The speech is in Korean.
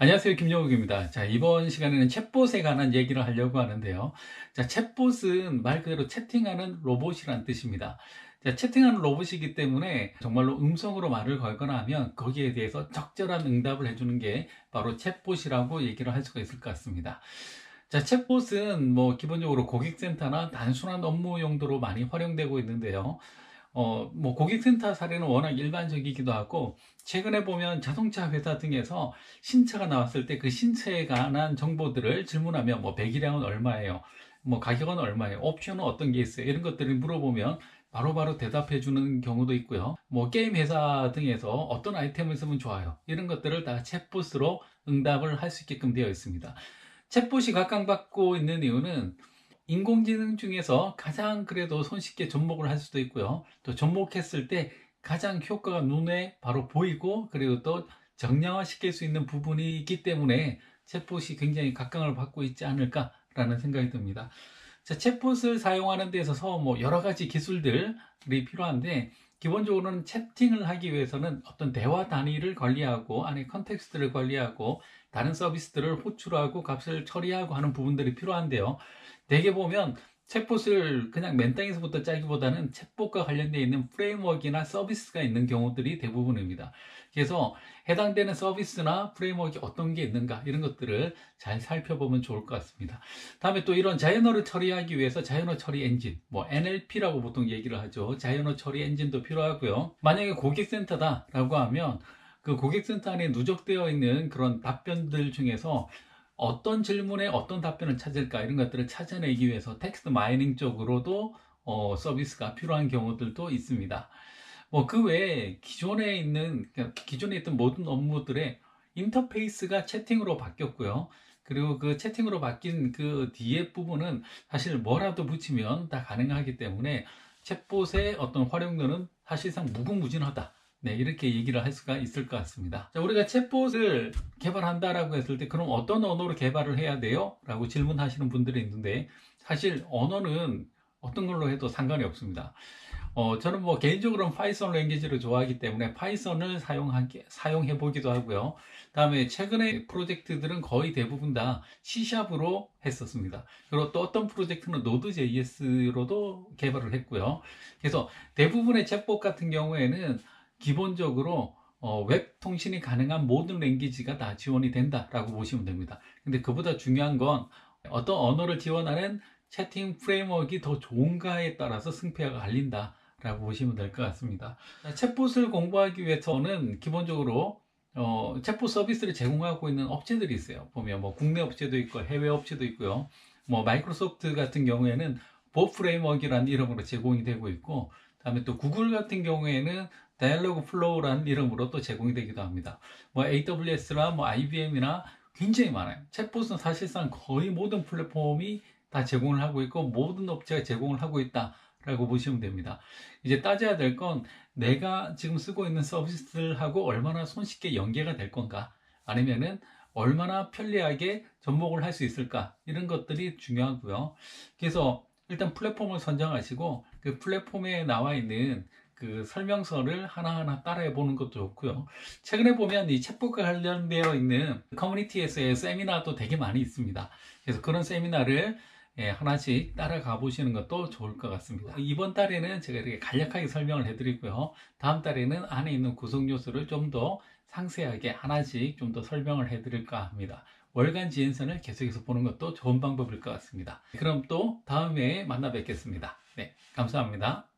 안녕하세요. 김영욱입니다. 자, 이번 시간에는 챗봇에 관한 얘기를 하려고 하는데요. 자, 챗봇은 말 그대로 채팅하는 로봇이란 뜻입니다. 자, 채팅하는 로봇이기 때문에 정말로 음성으로 말을 걸거나 하면 거기에 대해서 적절한 응답을 해주는 게 바로 챗봇이라고 얘기를 할 수가 있을 것 같습니다. 자, 챗봇은 뭐 기본적으로 고객센터나 단순한 업무 용도로 많이 활용되고 있는데요. 뭐 고객센터 사례는 워낙 일반적이기도 하고, 최근에 보면 자동차 회사 등에서 신차가 나왔을 때 그 신차에 관한 정보들을 질문하면 뭐 배기량은 얼마예요? 뭐 가격은 얼마예요? 옵션은 어떤 게 있어요? 이런 것들을 물어보면 바로바로 대답해 주는 경우도 있고요. 뭐 게임 회사 등에서 어떤 아이템을 쓰면 좋아요? 이런 것들을 다 챗봇으로 응답을 할 수 있게끔 되어 있습니다. 챗봇이 각광받고 있는 이유는 인공지능 중에서 가장 그래도 손쉽게 접목을 할 수도 있고요. 또 접목했을 때 가장 효과가 눈에 바로 보이고, 그리고 또 정량화 시킬 수 있는 부분이기 때문에 챗봇이 굉장히 각광을 받고 있지 않을까라는 생각이 듭니다. 자, 챗봇을 사용하는 데 있어서 뭐 여러 가지 기술들이 필요한데, 기본적으로는 채팅을 하기 위해서는 어떤 대화 단위를 관리하고 안에 컨텍스트를 관리하고 다른 서비스들을 호출하고 값을 처리하고 하는 부분들이 필요한데요. 대개 보면 챗봇을 그냥 맨땅에서부터 짜기보다는 챗봇과 관련되어 있는 프레임워크나 서비스가 있는 경우들이 대부분입니다. 그래서 해당되는 서비스나 프레임워크가 어떤 게 있는가, 이런 것들을 잘 살펴보면 좋을 것 같습니다. 다음에 또 이런 자연어를 처리하기 위해서 자연어 처리 엔진, 뭐 NLP라고 보통 얘기를 하죠. 자연어 처리 엔진도 필요하고요. 만약에 고객센터다라고 하면 그 고객센터 안에 누적되어 있는 그런 답변들 중에서 어떤 질문에 어떤 답변을 찾을까, 이런 것들을 찾아내기 위해서 텍스트 마이닝 쪽으로도 서비스가 필요한 경우들도 있습니다. 뭐 그 외에 그러니까 기존에 있던 모든 업무들의 인터페이스가 채팅으로 바뀌었고요. 그리고 그 채팅으로 바뀐 그 뒤에 부분은 사실 뭐라도 붙이면 다 가능하기 때문에 챗봇의 어떤 활용도는 사실상 무궁무진하다. 네, 이렇게 얘기를 할 수가 있을 것 같습니다. 자, 우리가 챗봇을 개발한다라고 했을 때 그럼 어떤 언어로 개발을 해야 돼요? 라고 질문하시는 분들이 있는데, 사실 언어는 어떤 걸로 해도 상관이 없습니다. 저는 뭐 개인적으로는 파이썬 랭귀지를 좋아하기 때문에 파이썬을 사용해 보기도 하고요. 다음에 최근에 프로젝트들은 거의 대부분 다 C샵으로 했었습니다. 그리고 또 어떤 프로젝트는 Node.js로도 개발을 했고요. 그래서 대부분의 챗봇 같은 경우에는 기본적으로 웹 통신이 가능한 모든 랭귀지가 다 지원이 된다라고 보시면 됩니다. 근데 그보다 중요한 건 어떤 언어를 지원하는 채팅 프레임워크가 더 좋은가에 따라서 승패가 갈린다라고 보시면 될 것 같습니다. 챗봇을 공부하기 위해서는 기본적으로 챗봇 서비스를 제공하고 있는 업체들이 있어요. 보면 뭐 국내 업체도 있고 해외 업체도 있고요. 뭐 마이크로소프트 같은 경우에는 봇 프레임워크라는 이름으로 제공이 되고 있고, 다음에 또 구글 같은 경우에는 다이얼로그 플로우라는 이름으로 또 제공이 되기도 합니다. 뭐 AWS나 뭐 IBM이나 굉장히 많아요. 챗봇은 사실상 거의 모든 플랫폼이 다 제공을 하고 있고 모든 업체가 제공을 하고 있다라고 보시면 됩니다. 이제 따져야 될 건 내가 지금 쓰고 있는 서비스들하고 얼마나 손쉽게 연계가 될 건가, 아니면은 얼마나 편리하게 접목을 할 수 있을까, 이런 것들이 중요하고요. 그래서 일단 플랫폼을 선정하시고 그 플랫폼에 나와 있는 그 설명서를 하나하나 따라해 보는 것도 좋고요. 최근에 보면 이 챗봇과 관련되어 있는 커뮤니티에서의 세미나도 되게 많이 있습니다. 그래서 그런 세미나를 하나씩 따라가 보시는 것도 좋을 것 같습니다. 이번 달에는 제가 이렇게 간략하게 설명을 해드리고요. 다음 달에는 안에 있는 구성 요소를 좀 더 상세하게 하나씩 좀 더 설명을 해드릴까 합니다. 월간 지행선을 계속해서 보는 것도 좋은 방법일 것 같습니다. 그럼 또 다음에 만나 뵙겠습니다. 네, 감사합니다.